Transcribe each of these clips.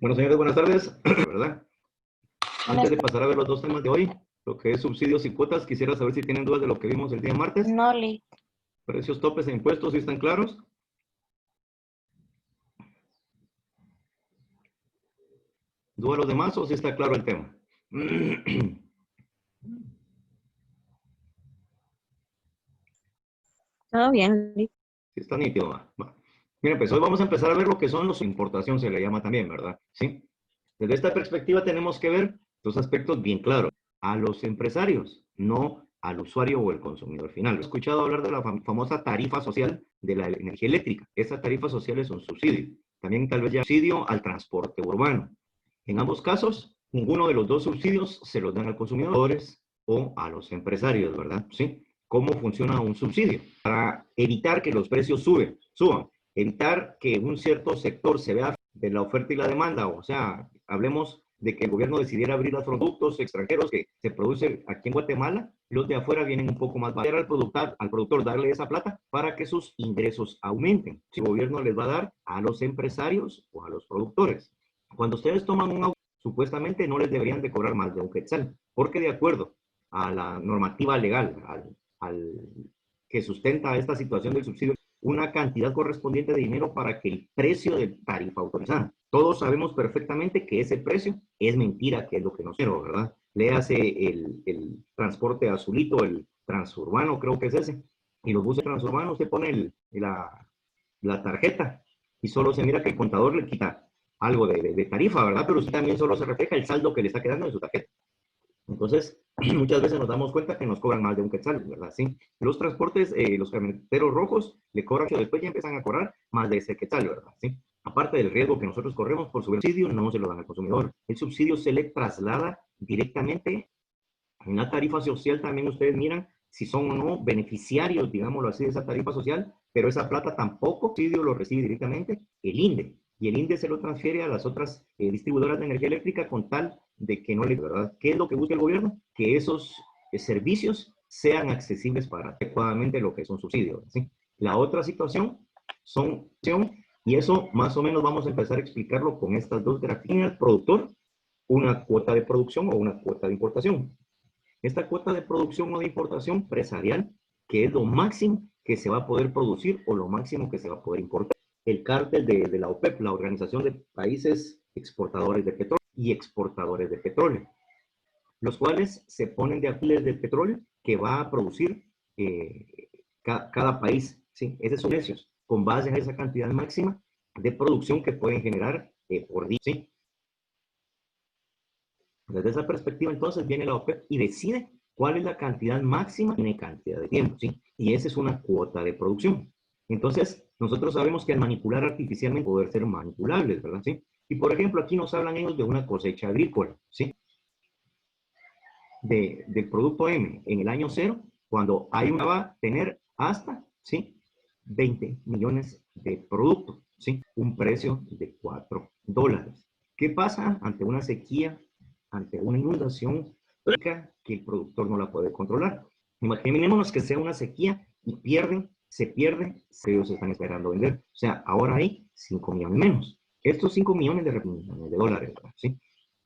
Bueno, señores, buenas tardes. ¿Verdad? Buenas Antes de pasar a ver los dos temas de hoy, lo que es subsidios y cuotas, quisiera saber si tienen dudas de lo que vimos el día martes. No, Lee. Precios, topes e impuestos, ¿sí están claros? ¿Duda a los demás o si está claro el tema? Todo bien, Lee. Si está nítido, va. Miren, pues hoy vamos a empezar a ver lo que son los importación, se le llama también, ¿verdad? Sí. Desde esta perspectiva tenemos que ver dos aspectos bien claros. A los empresarios, no al usuario o el consumidor final. He escuchado hablar de la famosa tarifa social de la energía eléctrica. Esa tarifa social es un subsidio. También tal vez ya subsidio al transporte urbano. En ambos casos, ninguno de los dos subsidios se los dan a consumidores o a los empresarios, ¿verdad? ¿Sí? ¿Cómo funciona un subsidio? Para evitar que los precios suban, evitar que un cierto sector se vea de la oferta y la demanda, o sea, hablemos de que el gobierno decidiera abrir los productos extranjeros que se producen aquí en Guatemala, los de afuera vienen un poco más baratos al productor darle esa plata para que sus ingresos aumenten. Si el gobierno les va a dar a los empresarios o a los productores. Cuando ustedes toman un auto, supuestamente no les deberían de cobrar más de un quetzal, porque de acuerdo a la normativa legal, al que sustenta esta situación del subsidio, una cantidad correspondiente de dinero para que el precio de tarifa autorizada. Todos sabemos perfectamente que ese precio es mentira, que es lo que nos quiero, ¿verdad? Léase el transporte azulito, el transurbano, creo que es ese. Y los buses transurbanos, usted pone la tarjeta y solo se mira que el contador le quita algo de tarifa, ¿verdad? Pero sí también solo se refleja el saldo que le está quedando en su tarjeta. Entonces, muchas veces nos damos cuenta que nos cobran más de un quetzal, ¿verdad? Sí. Los transportes, los camioneros rojos, le cobran, pero después ya empiezan a cobrar más de ese quetzal, ¿verdad? Sí. Aparte del riesgo que nosotros corremos por subir el subsidio, no se lo dan al consumidor. El subsidio se le traslada directamente en la tarifa social. También ustedes miran si son o no beneficiarios, digámoslo así, de esa tarifa social, pero esa plata tampoco el subsidio lo recibe directamente el INDE. Y el INDE se lo transfiere a las otras distribuidoras de energía eléctrica con tal de que no le, ¿verdad? ¿Qué es lo que busca el gobierno? Que esos servicios sean accesibles para adecuadamente lo que es un subsidio, ¿sí? La otra situación son, y eso más o menos vamos a empezar a explicarlo con estas dos gráficas. El productor, una cuota de producción o una cuota de importación. Esta cuota de producción o de importación empresarial, que es lo máximo que se va a poder producir o lo máximo que se va a poder importar. El cártel de la OPEP, la Organización de Países Exportadores de Petróleo y Exportadores de Petróleo, los cuales se ponen de acuerdo del petróleo que va a producir cada país, ¿sí? Esos son precios, con base en esa cantidad máxima de producción que pueden generar por día, ¿sí? Desde esa perspectiva, entonces, viene la OPEP y decide cuál es la cantidad máxima en cantidad de tiempo, ¿sí? Y esa es una cuota de producción. Entonces, nosotros sabemos que al manipular artificialmente poder ser manipulables, ¿verdad? ¿Sí? Y, por ejemplo, aquí nos hablan ellos de una cosecha agrícola, ¿sí? Del producto M en el año cero, cuando hay una va a tener hasta, ¿sí? 20 millones de productos, ¿sí? Un precio de $4. ¿Qué pasa ante una sequía, ante una inundación que el productor no la puede controlar? Imaginémonos que sea una sequía y se pierden, ellos están esperando vender. O sea, ahora hay 5 millones menos. Estos 5 millones de dólares, ¿sí?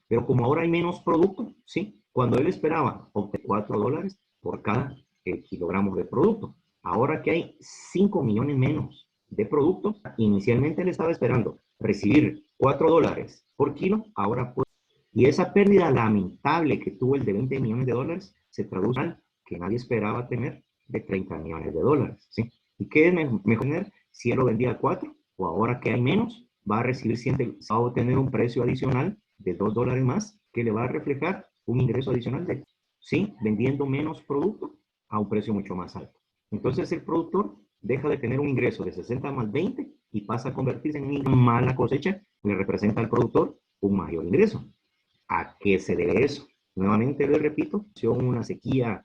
Pero como ahora hay menos producto, ¿sí? Cuando él esperaba obtener $4 por cada kilogramo de producto, ahora que hay 5 millones menos de producto, inicialmente él estaba esperando recibir $4 por kilo, ahora puede. Y esa pérdida lamentable que tuvo el de 20 millones de dólares se traduce en que nadie esperaba tener de 30 millones de dólares, ¿sí? ¿Y qué es mejor si él lo vendía a 4 o ahora que hay menos, va a recibir siempre, va a obtener un precio adicional de $2 más que le va a reflejar un ingreso adicional de, ¿sí? Vendiendo menos producto a un precio mucho más alto. Entonces el productor deja de tener un ingreso de 60 más 20 y pasa a convertirse en una mala cosecha que le representa al productor un mayor ingreso. ¿A qué se debe eso? Nuevamente le repito, una sequía,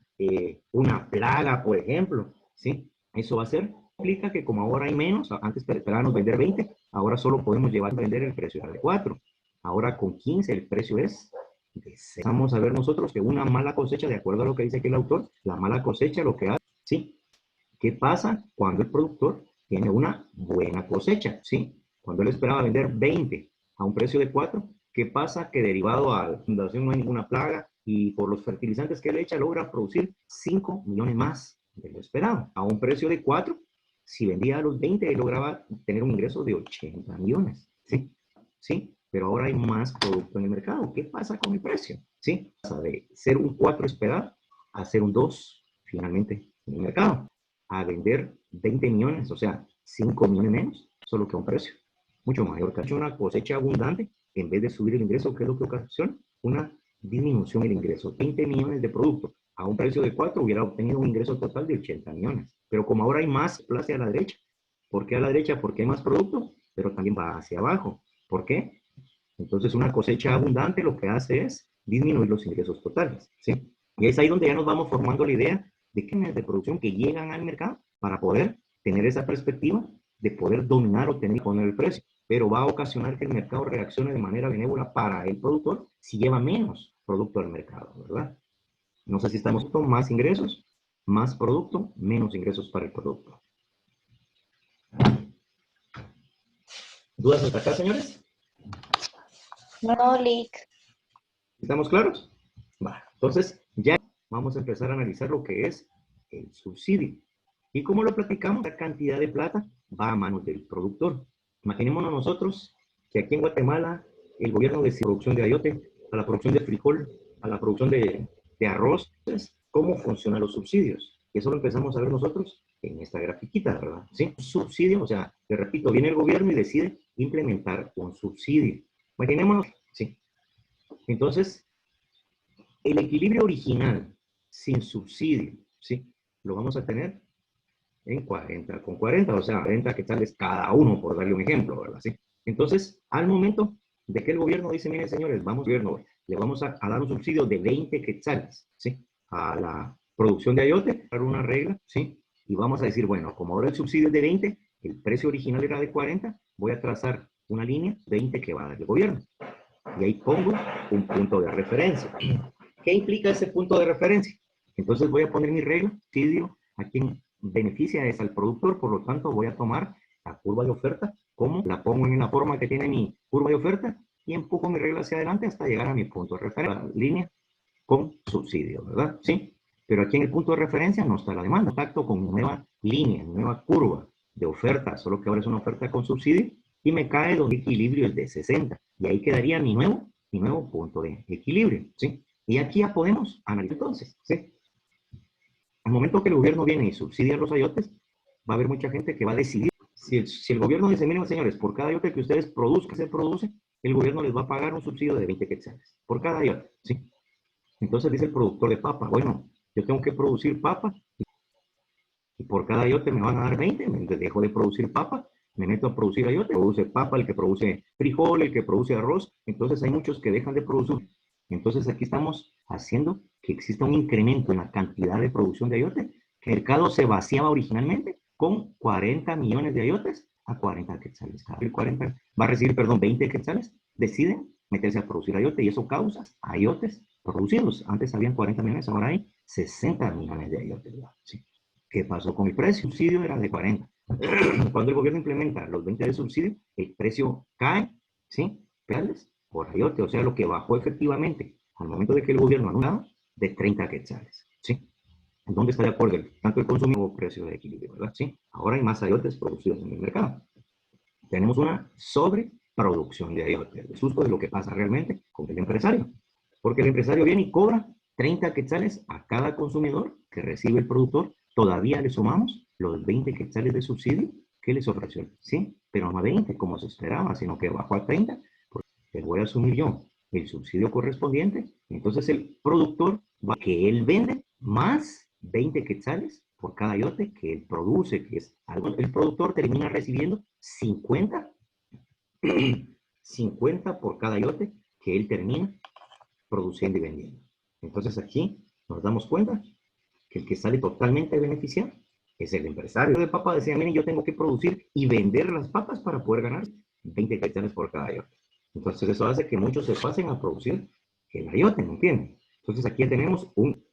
una plaga, por ejemplo, ¿sí? Eso va a ser, implica que como ahora hay menos, antes esperábamos vender 20, ahora solo podemos llevar a vender el precio de 4. Ahora con 15 el precio es de 6. Vamos a ver nosotros que una mala cosecha, de acuerdo a lo que dice aquí el autor, la mala cosecha lo que hace, ¿sí? ¿Qué pasa cuando el productor tiene una buena cosecha? ¿Sí? Cuando él esperaba vender 20, a un precio de 4. ¿Qué pasa? Que derivado a la fundación no hay ninguna plaga y por los fertilizantes que le echa logra producir 5 millones más de lo esperado. A un precio de 4, si vendía a los 20, él lograba tener un ingreso de 80 millones. ¿Sí? ¿Sí? Pero ahora hay más producto en el mercado. ¿Qué pasa con el precio? ¿Sí? Pasa de ser un 4 esperado a ser un 2 finalmente en el mercado. A vender 20 millones, o sea, 5 millones menos, solo que a un precio mucho mayor. Que una cosecha abundante, en vez de subir el ingreso, ¿qué es lo que ocasiona? Una disminución del ingreso. 20 millones de producto a un precio de 4 hubiera obtenido un ingreso total de 80 millones. Pero como ahora hay más plaza a la derecha. ¿Por qué a la derecha? Porque hay más producto, pero también va hacia abajo. ¿Por qué? Entonces una cosecha abundante lo que hace es disminuir los ingresos totales. ¿Sí? Y es ahí donde ya nos vamos formando la idea de qué de producción que llegan al mercado para poder tener esa perspectiva de poder dominar o tener y poner el precio. Pero va a ocasionar que el mercado reaccione de manera benévola para el productor si lleva menos producto al mercado, ¿verdad? No sé si estamos con más ingresos, más producto, menos ingresos para el producto. ¿Dudas hasta acá, señores? No, Lick. ¿Estamos claros? Va, entonces ya vamos a empezar a analizar lo que es el subsidio. Y como lo platicamos, la cantidad de plata va a manos del productor. Imaginémonos nosotros que aquí en Guatemala el gobierno decide producción de ayote, a la producción de frijol, a la producción de arroz. Entonces, ¿cómo funcionan los subsidios? Y eso lo empezamos a ver nosotros en esta grafiquita, ¿verdad? ¿Sí? Subsidio, o sea, te repito, viene el gobierno y decide implementar un subsidio. Imaginémonos, sí. Entonces, el equilibrio original sin subsidio, ¿sí? Lo vamos a tener en 40 con 40, o sea, 40 quetzales cada uno, por darle un ejemplo, ¿verdad? ¿Sí? Entonces, al momento de que el gobierno dice, miren señores, vamos, gobierno, le vamos a dar un subsidio de 20 quetzales, ¿sí? A la producción de ayote, dar una regla, ¿sí? Y vamos a decir, bueno, como ahora el subsidio es de 20, el precio original era de 40, voy a trazar una línea 20 que va a dar el gobierno. Y ahí pongo un punto de referencia. ¿Qué implica ese punto de referencia? Entonces voy a poner mi regla, subsidio, a quien beneficia es al productor, por lo tanto voy a tomar la curva de oferta, como la pongo en la forma que tiene mi curva de oferta, y empujo mi regla hacia adelante hasta llegar a mi punto de referencia, la línea con subsidio, ¿verdad? Sí, pero aquí en el punto de referencia no está la demanda, contacto con nueva línea, nueva curva de oferta, solo que ahora es una oferta con subsidio, y me cae donde el equilibrio es de 60, y ahí quedaría mi nuevo punto de equilibrio, ¿sí? Y aquí ya podemos analizar entonces, ¿sí? Al momento que el gobierno viene y subsidia los ayotes, va a haber mucha gente que va a decidir. Si el gobierno dice, miren señores, por cada ayote que ustedes produzcan, se produce, el gobierno les va a pagar un subsidio de 20 quetzales, por cada ayote, ¿sí? Entonces dice el productor de papa, bueno, yo tengo que producir papa y por cada ayote me van a dar 20, me dejo de producir papa, me meto a producir ayote, produce papa, el que produce frijol, el que produce arroz, entonces hay muchos que dejan de producir. Entonces aquí estamos haciendo que exista un incremento en la cantidad de producción de ayote, que el mercado se vaciaba originalmente con 40 millones de ayotes a 40 quetzales. Cada 40 va a recibir, perdón, 20 quetzales, deciden meterse a producir ayote y eso causa ayotes producidos. Antes habían 40 millones, ahora hay 60 millones de ayotes. ¿Sí? ¿Qué pasó con el precio? El subsidio era de 40. Cuando el gobierno implementa los 20 de subsidio, el precio cae, ¿sí? Por ayote, o sea, lo que bajó efectivamente al momento de que el gobierno anunció de 30 quetzales, ¿sí? ¿En dónde está de acuerdo tanto el consumidor como el precio de equilibrio, verdad? Sí. Ahora hay más ayotes producidos en el mercado. Tenemos una sobreproducción de ayotes. Es justo de lo que pasa realmente con el empresario. Porque el empresario viene y cobra 30 quetzales a cada consumidor que recibe el productor. Todavía le sumamos los 20 quetzales de subsidio que les ofreció. Sí, pero no a 20 como se esperaba, sino que bajó a 30. Porque voy a asumir yo el subsidio correspondiente. Entonces el productor va a que él vende más 20 quetzales por cada ayote que él produce, que es algo. El productor termina recibiendo 50 por cada ayote que él termina produciendo y vendiendo. Entonces aquí nos damos cuenta que el que sale totalmente beneficiado es el empresario de papa. Decía, miren, yo tengo que producir y vender las papas para poder ganar 20 quetzales por cada ayote. Entonces eso hace que muchos se pasen a producir el ayote, ¿me entienden? Entonces aquí tenemos un...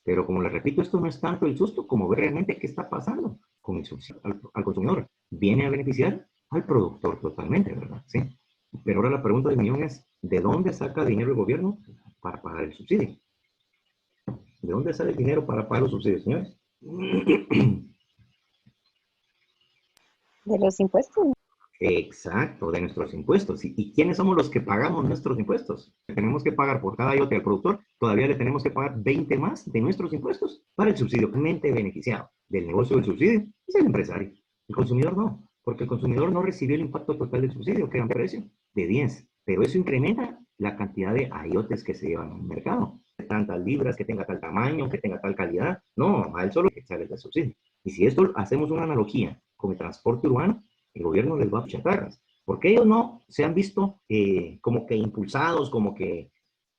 Pero como les repito, esto no es tanto el susto como ver realmente qué está pasando con el subsidio al consumidor. Viene a beneficiar al productor totalmente, ¿verdad? ¿Sí? Pero ahora la pregunta del millón es, ¿de dónde saca dinero el gobierno para pagar el subsidio? ¿De dónde sale el dinero para pagar los subsidios, señores? De los impuestos. Exacto, de nuestros impuestos. ¿Y quiénes somos los que pagamos nuestros impuestos? Tenemos que pagar por cada IoT al productor, todavía le tenemos que pagar 20 más de nuestros impuestos para el subsidio. Realmente beneficiado del negocio del subsidio es el empresario. El consumidor no, porque el consumidor no recibió el impacto total del subsidio, que era un precio de 10. Pero eso incrementa la cantidad de IoTs que se llevan al mercado. Tantas libras, que tenga tal tamaño, que tenga tal calidad. No, a él solo hay que echarle el subsidio. Y si esto hacemos una analogía con el transporte urbano, el gobierno les va a chatarras, porque ellos no se han visto como que impulsados, como que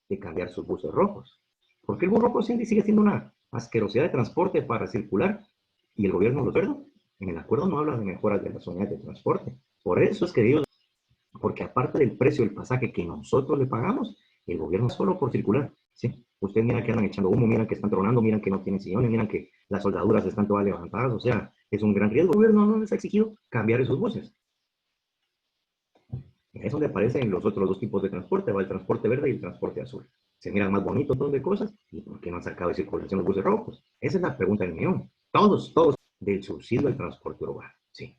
de cambiar sus buses rojos. Porque el bus rojo sigue siendo una asquerosidad de transporte para circular y el gobierno lo perdona. En el acuerdo no habla de mejoras de las unidades de transporte. Por eso es que ellos, porque aparte del precio del pasaje que nosotros le pagamos, el gobierno solo por circular, ¿sí? Ustedes miran que andan echando humo, miran que están tronando, miran que no tienen sillones, miran que las soldaduras están todas levantadas, o sea, es un gran riesgo. El gobierno no les ha exigido cambiar esos buses. Es donde aparecen los otros dos tipos de transporte, va el transporte verde y el transporte azul. Se miran más bonitos, un montón de cosas, ¿y por qué no han sacado de circulación los buses rojos? Esa es la pregunta del millón. Todos del subsidio al transporte urbano, sí.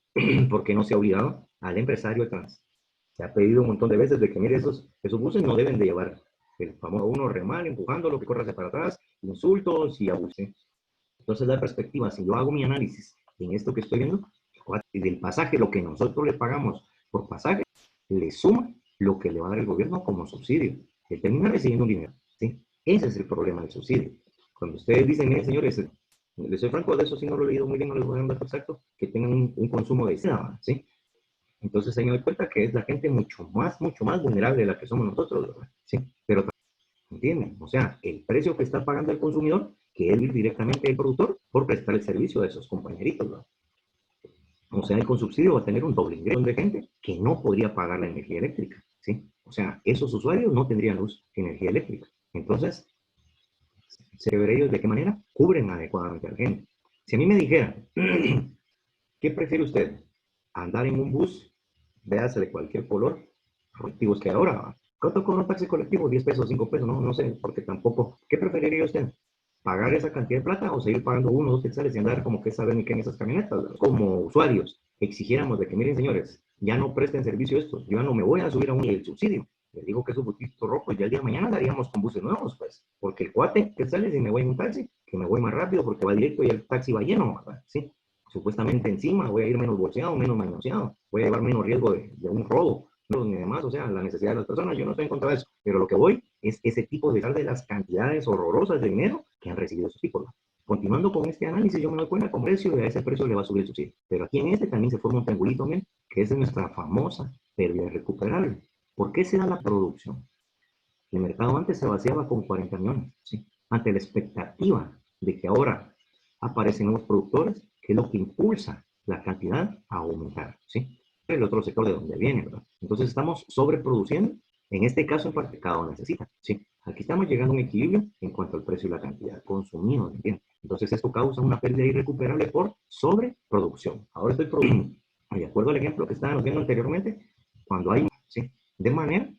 Porque no se ha obligado al empresario trans. Se ha pedido un montón de veces de que, mire, esos buses no deben de llevar el famoso uno remal, empujando lo que corra hacia para atrás, insultos y abusos. Entonces, la perspectiva, si yo hago mi análisis en esto que estoy viendo, del pasaje, lo que nosotros le pagamos por pasaje, le suma lo que le va a dar el gobierno como subsidio. Él termina recibiendo un dinero, ¿sí? Ese es el problema del subsidio. Cuando ustedes dicen, miren, señores, les soy franco, de eso sí no lo he leído muy bien, no les voy a dar un dato exacto, que tengan un consumo de seda, ¿sí? Entonces ahí me doy cuenta que es la gente mucho más vulnerable de la que somos nosotros, ¿verdad? ¿Sí? Pero, ¿entienden? O sea, el precio que está pagando el consumidor, que es directamente el productor, por prestar el servicio de esos compañeritos, ¿verdad? O sea, él con subsidio va a tener un doble ingreso de gente que no podría pagar la energía eléctrica, ¿sí? O sea, esos usuarios no tendrían luz y energía eléctrica. Entonces, se verá ellos de qué manera cubren adecuadamente a la gente. Si a mí me dijeran, ¿qué prefiere usted? ¿Andar en un bus, véase de cualquier color, colectivos que ahora? ¿Cuánto cobra un taxi colectivo? 10 pesos, 5 pesos, no sé, porque tampoco. ¿Qué preferiría usted? ¿Pagar esa cantidad de plata o seguir pagando 1 o 2 quetzales y andar como que saben ni qué en esas camionetas? Como usuarios, exigiéramos de que, miren señores, ya no presten servicio estos, yo ya no me voy a subir a un el subsidio. Les digo que esos busitos rojos ya el día de mañana daríamos con buses nuevos, pues, porque el cuate que sale si me voy en un taxi, que me voy más rápido porque va directo y el taxi va lleno, ¿verdad? Sí, supuestamente encima voy a ir menos bolseado, menos manoseado, voy a llevar menos riesgo de un robo, no, ni demás, o sea, la necesidad de las personas, yo no estoy en contra de eso, pero lo que voy es ese tipo de las cantidades horrorosas de dinero que han recibido esos tipos. Continuando con este análisis, yo me doy cuenta con precio y a ese precio le va a subir el subsidio. Pero aquí en este también se forma un triangulito también, que es nuestra famosa pérdida recuperable. ¿Por qué se da la producción? El mercado antes se vaciaba con 40 millones, ¿sí? Ante la expectativa de que ahora aparecen nuevos productores, que es lo que impulsa la cantidad a aumentar, ¿sí? El otro sector de donde viene, ¿verdad? Entonces estamos sobreproduciendo, en este caso en parte cada uno necesita, ¿sí? Aquí estamos llegando a un equilibrio en cuanto al precio y la cantidad consumido, ¿entiendes? Entonces esto causa una pérdida irrecuperable por sobreproducción. Ahora estoy produciendo, de acuerdo al ejemplo que estábamos viendo anteriormente, cuando hay, ¿sí? De manera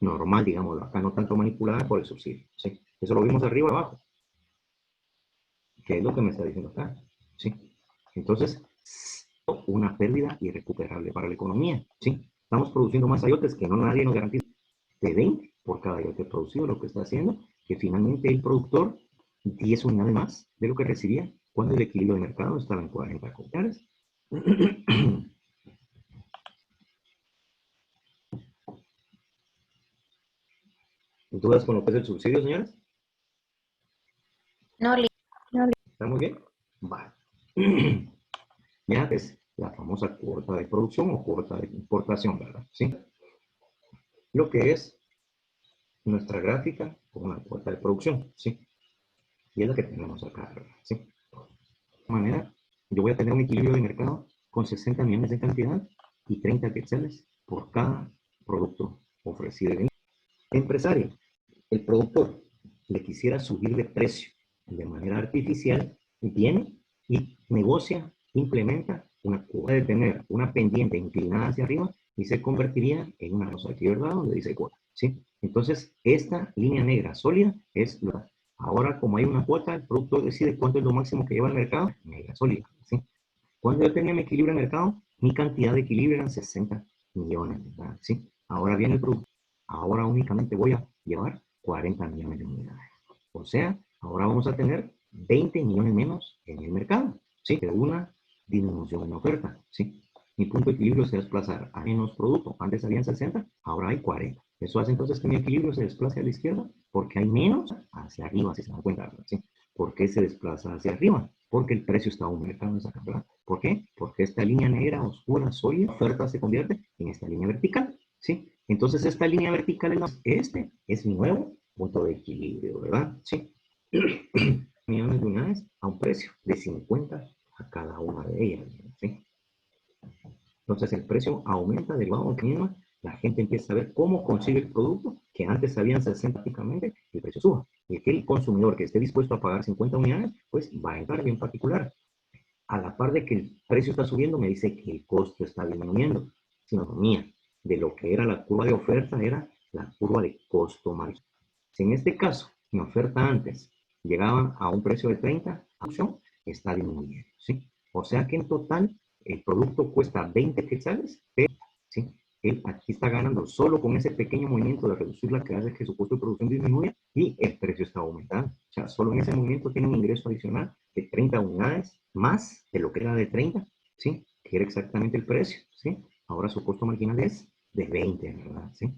normal, digámoslo, acá no tanto manipulada por el subsidio, ¿sí? Eso lo vimos arriba y abajo, que es lo que me está diciendo acá, ¿sí? Entonces, una pérdida irrecuperable para la economía, ¿sí? Estamos produciendo más IoTs que no nadie nos garantiza de 20 por cada IoT producido, lo que está haciendo que finalmente el productor 10 unidades más de lo que recibía cuando el equilibrio de mercado estaba en 40 comunidades. ¿Dudas con lo que es el subsidio, señores? No, Lick. ¿Estamos bien? Vale. Mira, es la famosa cuota de producción o cuota de importación, ¿verdad? ¿Sí? Lo que es nuestra gráfica con una cuota de producción, ¿sí? Y es la que tenemos acá, ¿verdad? ¿Sí? De manera, yo voy a tener un equilibrio de mercado con 60 millones de cantidad y 30 quetzales por cada producto ofrecido. Empresario, el productor le quisiera subir de precio de manera artificial, viene y negocia, implementa una cuota de tener una pendiente inclinada hacia arriba y se convertiría en una cosa aquí, ¿verdad? Donde dice cuota, ¿sí? Entonces, esta línea negra sólida es la. Ahora, como hay una cuota, el productor decide cuánto es lo máximo que lleva al mercado, negra sólida, ¿sí? Cuando yo tenía mi equilibrio en el mercado, mi cantidad de equilibrio eran 60 millones, ¿verdad? ¿Sí? Ahora viene el producto. Ahora únicamente voy a llevar 40 millones de unidades. O sea, ahora vamos a tener 20 millones menos en el mercado, ¿sí? De una disminución en la oferta, ¿sí? Mi punto de equilibrio se desplaza a menos producto. Antes habían 60, ahora hay 40. Eso hace entonces que mi equilibrio se desplace a la izquierda porque hay menos hacia arriba, si se dan cuenta, ¿sí? ¿Por qué se desplaza hacia arriba? Porque el precio está aumentando esa cantidad. ¿Por qué? Porque esta línea negra, oscura, sólida, oferta se convierte en esta línea vertical, ¿sí? Entonces esta línea vertical es mi nuevo punto de equilibrio, ¿verdad? ¿Sí? Millones de unidades a un precio de 50 a cada una de ellas, ¿sí? Entonces el precio aumenta derivado de misma, la gente empieza a ver cómo consigue el producto que antes sabían 60 prácticamente, el precio suba. Y aquel consumidor que esté dispuesto a pagar 50 unidades, pues va a entrar bien particular. A la par de que el precio está subiendo, me dice que el costo está disminuyendo. Sinonimía de lo que era la curva de oferta era la curva de costo marginal. Si en este caso mi oferta antes llegaba a un precio de 30, la opción está disminuyendo, ¿sí? O sea que en total el producto cuesta 20 quetzales, pero, ¿sí? Él aquí está ganando solo con ese pequeño movimiento de reducir la que hace que su costo de producción disminuya y el precio está aumentando. O sea, solo en ese movimiento tiene un ingreso adicional de 30 unidades más de lo que era de 30, ¿sí? Que era exactamente el precio, ¿sí? Ahora su costo marginal es de 20, ¿verdad? ¿Sí?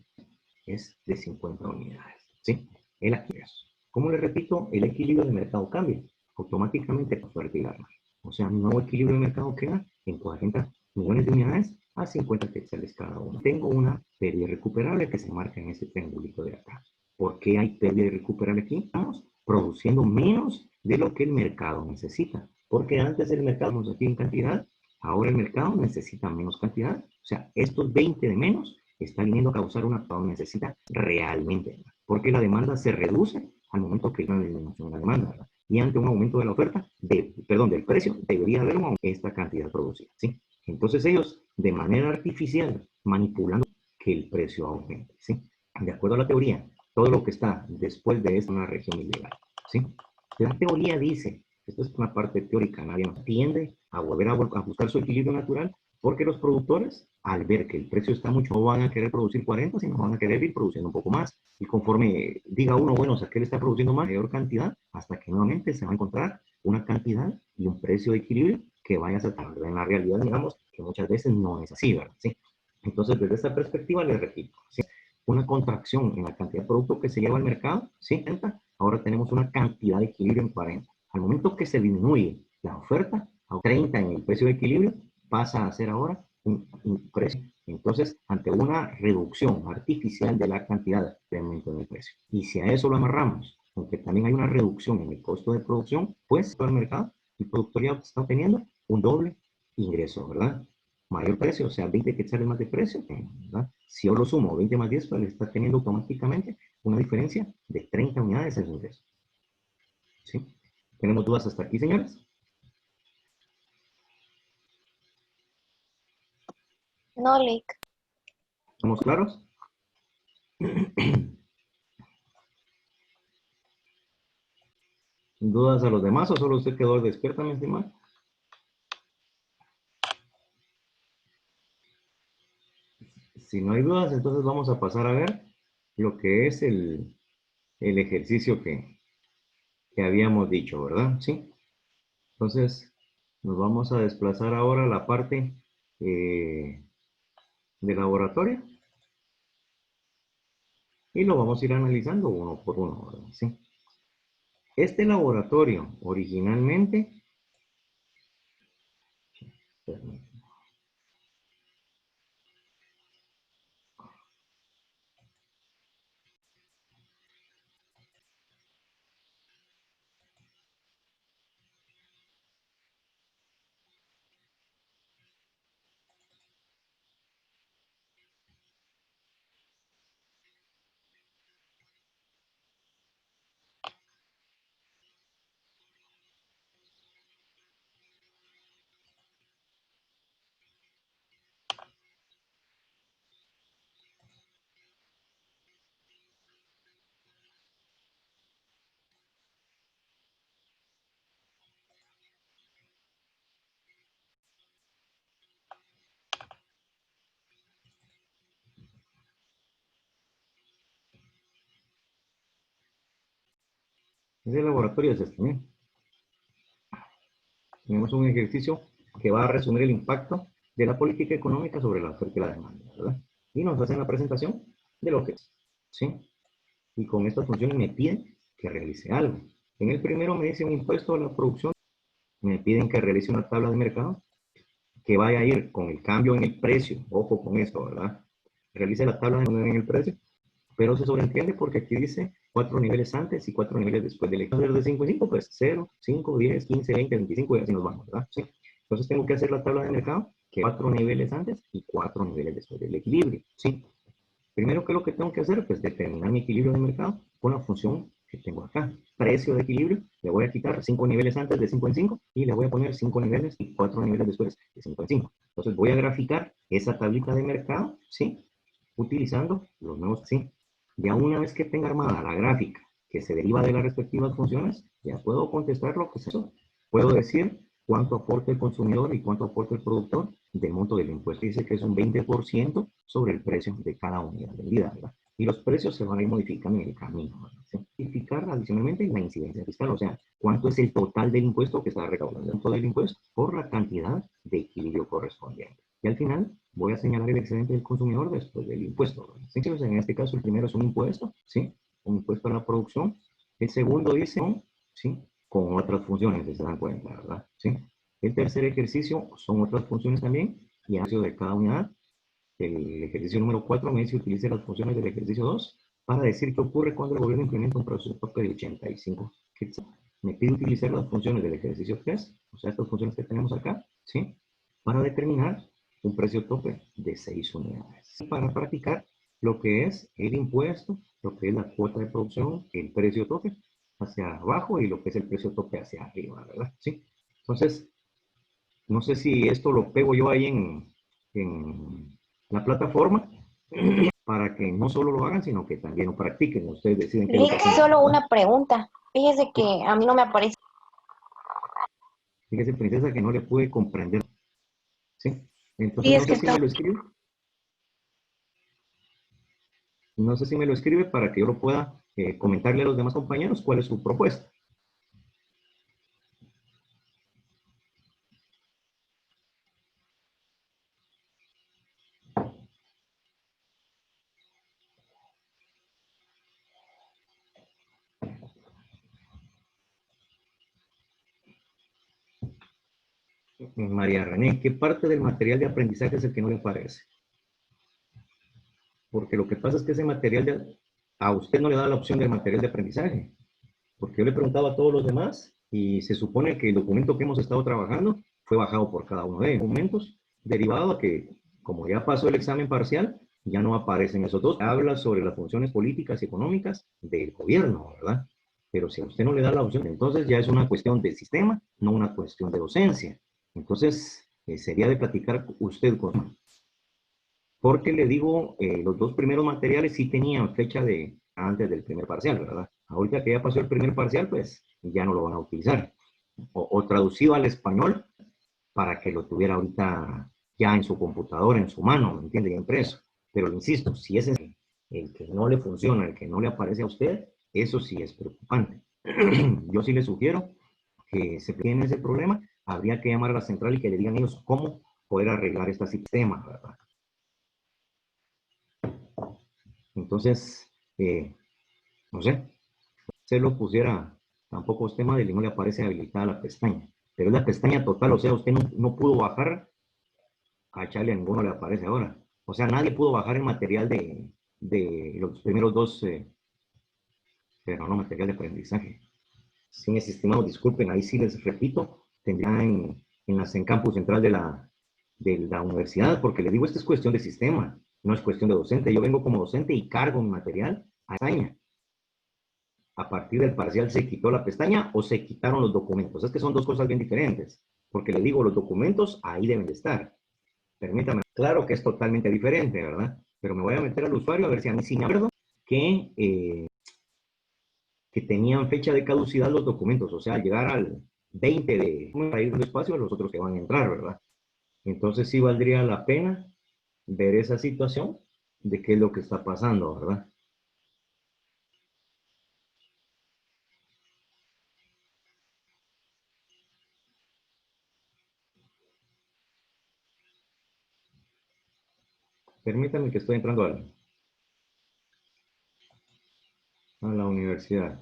Es de 50 unidades, ¿sí? El aquí es. Como le repito, el equilibrio de mercado cambia automáticamente con suerte y arma. O sea, mi nuevo equilibrio de mercado queda en 40 millones de unidades a 50 quetzales cada uno. Tengo una pérdida recuperable que se marca en ese triangulito de acá. ¿Por qué hay pérdida recuperable aquí? Estamos produciendo menos de lo que el mercado necesita. Porque antes el mercado nos hacía en cantidad, ahora el mercado necesita menos cantidad. O sea, estos 20 de menos está viniendo a causar una que necesita realmente, porque la demanda se reduce al momento que hay una disminución de la demanda, ¿verdad? Y ante un aumento de la oferta, del precio, debería haber un aumento de esta cantidad producida, ¿sí? Entonces ellos, de manera artificial, manipulando que el precio aumente, ¿sí? De acuerdo a la teoría, todo lo que está después de esto es una región ilegal, ¿sí? La teoría dice, esto es una parte teórica, nadie nos tiende a volver a buscar su equilibrio natural porque los productores, al ver que el precio está mucho, no van a querer producir 40, sino van a querer ir produciendo un poco más. Y conforme diga uno, bueno, o sea, que él está produciendo mayor cantidad, hasta que nuevamente se va a encontrar una cantidad y un precio de equilibrio que vaya a sacar. En la realidad, digamos, que muchas veces no es así, ¿verdad? ¿Sí? Entonces, desde esta perspectiva, les repito, ¿sí? Una contracción en la cantidad de producto que se lleva al mercado, ¿sí? Ahora tenemos una cantidad de equilibrio en 40. Al momento que se disminuye la oferta a 30 en el precio de equilibrio, pasa a ser ahora un precio. Entonces, ante una reducción artificial de la cantidad de aumento en el precio. Y si a eso lo amarramos, aunque también hay una reducción en el costo de producción, pues todo el mercado, el productor ya está obteniendo un doble ingreso, ¿verdad? Mayor precio, o sea, 20 quetzales más de precio, ¿verdad? Si yo lo sumo 20 más 10, pues le está teniendo automáticamente una diferencia de 30 unidades en su ingreso. ¿Sí? ¿Tenemos dudas hasta aquí, señores? No, Lick. ¿Estamos claros? ¿Dudas a los demás o solo usted quedó despierta, mi estimado? Si no hay dudas, entonces vamos a pasar a ver lo que es el ejercicio que habíamos dicho, ¿verdad? Sí. Entonces, nos vamos a desplazar ahora a la parte de laboratorio y lo vamos a ir analizando uno por uno, ¿verdad? Sí. Este laboratorio originalmente, Ese laboratorio es este, ¿eh? Tenemos un ejercicio que va a resumir el impacto de la política económica sobre la oferta y la demanda, ¿verdad? Y nos hacen la presentación de lo que es, ¿sí? Y con estas funciones me piden que realice algo. En el primero me dice un impuesto a la producción, me piden que realice una tabla de mercado que vaya a ir con el cambio en el precio, ojo con esto, ¿verdad? Realice la tabla en el precio, pero se sobreentiende porque aquí dice 4 niveles antes y 4 niveles después del equilibrio de 5 en 5, pues 0, 5, 10, 15, 20, 25 y así nos vamos, ¿verdad? ¿Sí? Entonces tengo que hacer la tabla de mercado que 4 niveles antes y 4 niveles después del equilibrio, ¿sí? Primero, ¿qué es lo que tengo que hacer? Pues determinar mi equilibrio de mercado con la función que tengo acá. Precio de equilibrio, le voy a quitar 5 niveles antes de 5 en 5 y le voy a poner 5 niveles y 4 niveles después de 5 en 5. Entonces voy a graficar esa tablita de mercado, ¿sí? Utilizando los nuevos, ¿sí? Ya una vez que tenga armada la gráfica que se deriva de las respectivas funciones, ya puedo contestar lo que es eso. Puedo decir cuánto aporta el consumidor y cuánto aporta el productor del monto del impuesto. Dice que es un 20% sobre el precio de cada unidad vendida, ¿verdad? Y los precios se van a ir modificando en el camino, ¿verdad? Identificar adicionalmente la incidencia fiscal, o sea, cuánto es el total del impuesto que está recaudando dentro del impuesto por la cantidad de equilibrio correspondiente. Y al final voy a señalar el excedente del consumidor después del impuesto. ¿Sí? En este caso el primero es un impuesto, ¿sí? Un impuesto a la producción. El segundo dice, ¿sí? Con otras funciones, si se dan cuenta, ¿verdad? ¿Sí? El tercer ejercicio son otras funciones también, y a de cada unidad. El ejercicio número 4 me dice utilice las funciones del ejercicio 2 para decir qué ocurre cuando el gobierno implementa un proceso tope de 85 Hz. Me pide utilizar las funciones del ejercicio 3, o sea, estas funciones que tenemos acá, ¿sí? Para determinar un precio tope de 6 unidades. Para practicar lo que es el impuesto, lo que es la cuota de producción, el precio tope hacia abajo y lo que es el precio tope hacia arriba, ¿verdad? ¿Sí? Entonces, no sé si esto lo pego yo ahí en la plataforma para que no solo lo hagan, sino que también lo practiquen. Ustedes deciden qué es lo que Lick, hacen, solo ¿verdad? una pregunta. Fíjese que a mí no me aparece. Fíjese, princesa, que no le pude comprender, ¿sí? Entonces, Sí, no es que sé si está. me lo escribe. No sé si me lo escribe para que yo lo pueda comentarle a los demás compañeros cuál es su propuesta. María René, ¿qué parte del material de aprendizaje es el que no le aparece? Porque lo que pasa es que ese material a usted no le da la opción del material de aprendizaje. Porque yo le preguntaba a todos los demás y se supone que el documento que hemos estado trabajando fue bajado por cada uno de ellos. Documentos derivado a que, como ya pasó el examen parcial, ya no aparecen esos dos. Habla sobre las funciones políticas y económicas del gobierno, ¿verdad? Pero si a usted no le da la opción, entonces ya es una cuestión de sistema, no una cuestión de docencia. Entonces, sería de platicar usted con... Porque le digo, los dos primeros materiales sí tenían fecha de antes del primer parcial, ¿verdad? Ahorita que ya pasó el primer parcial, pues ya no lo van a utilizar. O traducido al español para que lo tuviera ahorita ya en su computadora, en su mano, ¿me entiende? Ya impreso. Pero le insisto, si ese es el que no le funciona, el que no le aparece a usted, eso sí es preocupante. Yo sí le sugiero que se tiene ese problema, habría que llamar a la central y que le digan ellos cómo poder arreglar este sistema, ¿verdad? Entonces, no sé, se lo pusiera tampoco es tema de y no le aparece habilitada la pestaña, pero es la pestaña total, o sea, usted no pudo bajar, a Charlie a ninguno le aparece ahora. O sea, nadie pudo bajar el material de los primeros dos, pero no material de aprendizaje. Sí, mis estimados, disculpen, ahí sí les repito, tendrán en la en campus central de la universidad, porque les digo, esta es cuestión de sistema, no es cuestión de docente. Yo vengo como docente y cargo mi material a pestaña. A partir del parcial se quitó la pestaña o se quitaron los documentos. Es que son dos cosas bien diferentes, porque le digo, los documentos ahí deben de estar. Permítame, claro que es totalmente diferente, ¿verdad? Pero me voy a meter al usuario a ver si a mí sí me acuerdo que tenían fecha de caducidad los documentos, o sea, al llegar al 20 de para ir despacio a los otros que van a entrar, ¿verdad? Entonces sí valdría la pena ver esa situación de qué es lo que está pasando, ¿verdad? Permítame que estoy entrando a la universidad.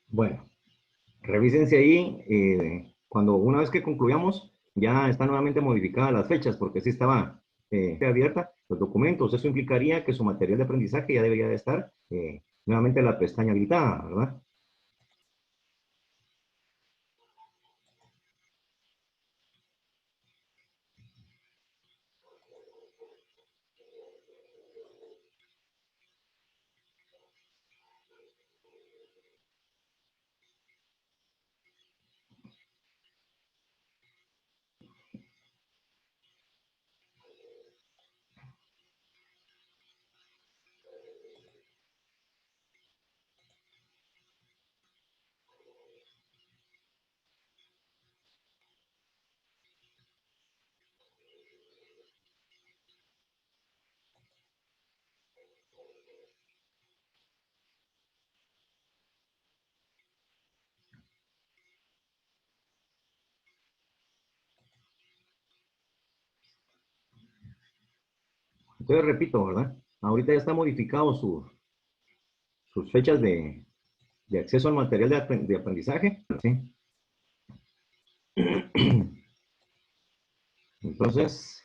Bueno, revísense ahí. Cuando una vez que concluyamos, ya están nuevamente modificadas las fechas, porque sí estaba abierta los documentos. Eso implicaría que su material de aprendizaje ya debería de estar nuevamente la pestaña habilitada, ¿verdad? Entonces, repito, ¿verdad? Ahorita ya está modificado sus fechas de acceso al material de aprendizaje, ¿sí? Entonces,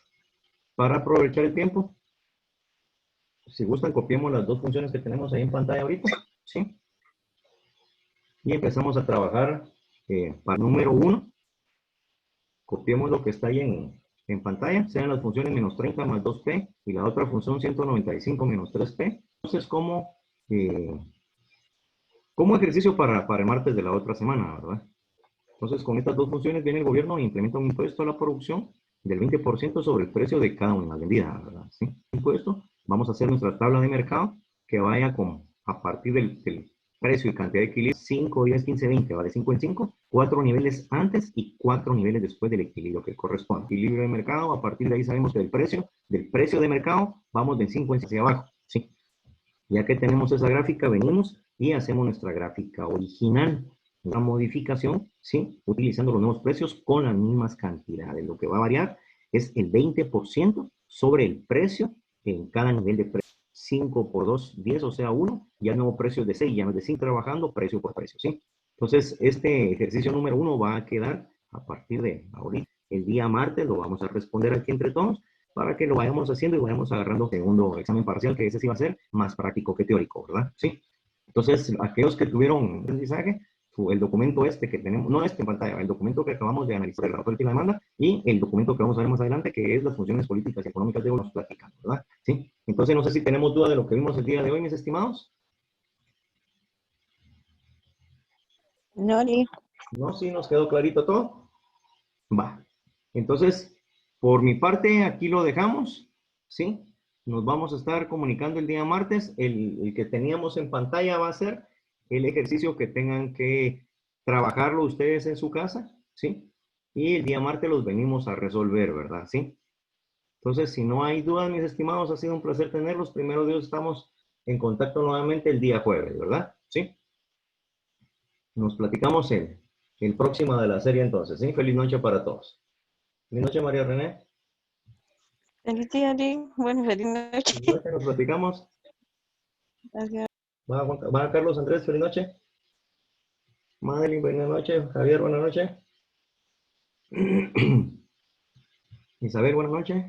para aprovechar el tiempo, si gustan, copiemos las dos funciones que tenemos ahí en pantalla ahorita, ¿sí? Y empezamos a trabajar para el número 1. Copiemos lo que está ahí en pantalla, sean las funciones menos 30 más 2p y la otra función 195 menos 3p. Entonces, como ejercicio para el martes de la otra semana, ¿verdad? Entonces, con estas dos funciones viene el gobierno e implementa un impuesto a la producción del 20% sobre el precio de cada unidad vendida, ¿verdad? ¿Sí? Impuesto, vamos a hacer nuestra tabla de mercado que vaya a partir del precio y cantidad de equilibrio, 5, 10, 15, 20, ¿vale? 5 en 5, 4 niveles antes y 4 niveles después del equilibrio que corresponde. Equilibrio de mercado, a partir de ahí sabemos que del precio de mercado, vamos de 5 hacia abajo, ¿sí? Ya que tenemos esa gráfica, venimos y hacemos nuestra gráfica original. La modificación, ¿sí? Utilizando los nuevos precios con las mismas cantidades. Lo que va a variar es el 20% sobre el precio en cada nivel de precio. 5 por 2, 10, o sea, 1. Ya el nuevo precio es de 6, ya no es de 5 trabajando precio por precio, ¿sí? Entonces, este ejercicio número 1 va a quedar a partir de ahorita. El día martes lo vamos a responder aquí entre todos para que lo vayamos haciendo y vayamos agarrando segundo examen parcial, que ese sí va a ser más práctico que teórico, ¿verdad? Sí. Entonces, aquellos que tuvieron aprendizaje, el documento este que tenemos, no este en pantalla, el documento que acabamos de analizar, la oferta y la demanda, y el documento que vamos a ver más adelante, que es las funciones políticas y económicas de los platicando, ¿verdad? Sí. Entonces, no sé si tenemos duda de lo que vimos el día de hoy, mis estimados. No, Lee. No, sí, nos quedó clarito todo. Va. Entonces, por mi parte, aquí lo dejamos, ¿sí? Nos vamos a estar comunicando el día martes. El que teníamos en pantalla va a ser el ejercicio que tengan que trabajarlo ustedes en su casa, ¿sí? Y el día martes los venimos a resolver, ¿verdad? ¿Sí? Entonces, si no hay dudas, mis estimados, ha sido un placer tenerlos. Primero Dios, estamos en contacto nuevamente el día jueves, ¿verdad? ¿Sí? Nos platicamos el próximo de la serie entonces, ¿sí? Feliz noche para todos. Feliz noche, María René. Feliz día, Lee. Bueno, feliz noche. Feliz noche, nos platicamos. Gracias. Va Carlos Andrés, feliz noche. Madeline, buenas noches. Javier, buenas noches. Isabel, buenas noches.